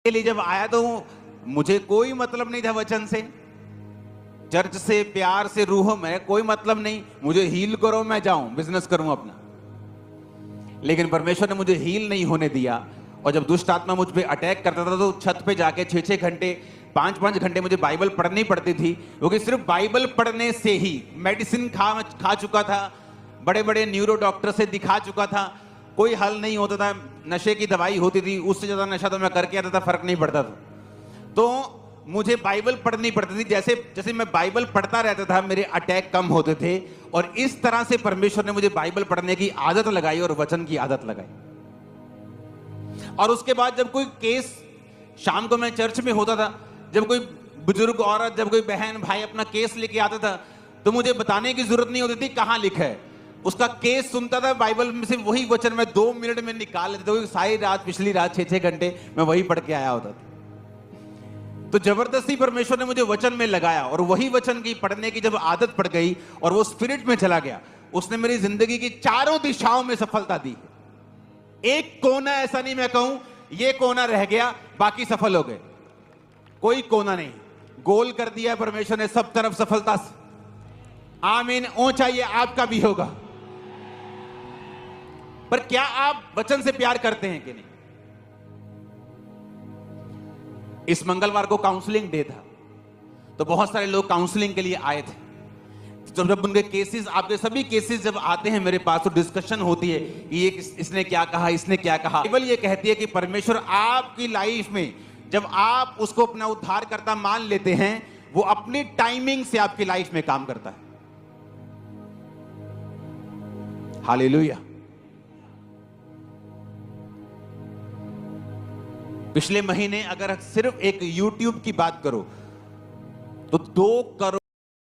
के लिए जब आया तो मुझे कोई मतलब नहीं था वचन से, चर्च से, प्यार से, रूह में कोई मतलब नहीं। मुझे हील करो, मैं जाऊं बिजनेस करूं अपना। लेकिन परमेश्वर ने मुझे हील नहीं होने दिया। और जब दुष्ट आत्मा मुझ पे अटैक करता था तो छत पे जाके 6-6 घंटे, 5-5 घंटे मुझे बाइबल पढ़नी पड़ती थी, क्योंकि सिर्फ बाइबल पढ़ने से ही मेडिसिन खा चुका था, बड़े बड़े न्यूरो डॉक्टर से दिखा चुका था, कोई हल नहीं होता था। नशे की दवाई होती थी, उससे ज्यादा नशा तो मैं करके आता था, फर्क नहीं पड़ता था। तो मुझे बाइबल पढ़नी पड़ती थी। जैसे जैसे मैं बाइबल पढ़ता रहता था मेरे अटैक कम होते थे। और इस तरह से परमेश्वर ने मुझे बाइबल पढ़ने की आदत लगाई और वचन की आदत लगाई। और उसके बाद जब कोई केस, शाम को मैं चर्च में होता था, जब कोई बुजुर्ग औरत, जब कोई बहन भाई अपना केस लेके आता था, तो मुझे बताने की जरूरत नहीं होती थी कहां लिखा है। उसका केस सुनता था, बाइबल में से वही वचन मैं 2 मिनट में निकाल लेता था। सारी रात, पिछली रात 6-6 घंटे मैं वही पढ़ के आया होता था। तो जबरदस्ती परमेश्वर ने मुझे वचन में लगाया, और वही वचन की पढ़ने की जब आदत पड़ गई और वो स्पिरिट में चला गया, उसने मेरी जिंदगी की चारों दिशाओं में सफलता दी। एक कोना ऐसा नहीं मैं कहूं ये कोना रह गया, बाकी सफल हो गए। कोई कोना नहीं, गोल कर दिया परमेश्वर ने सब तरफ सफलता से। आमीन। ऊंचा ये आपका भी होगा। पर क्या आप वचन से प्यार करते हैं कि नहीं? इस मंगलवार को काउंसलिंग डे था, तो बहुत सारे लोग काउंसलिंग के लिए आए थे। तो जब उनके केसेस, आपके सभी केसेस जब आते हैं मेरे पास, तो डिस्कशन होती है कि ये इसने क्या कहा, इसने क्या कहा। बाइबल ये कहती है कि परमेश्वर आपकी लाइफ में जब आप उसको अपना उद्धारकर्ता मान लेते हैं, वो अपनी टाइमिंग से आपकी लाइफ में काम करता है। हालेलुया। पिछले महीने अगर सिर्फ एक YouTube की बात करो तो 2 करोड़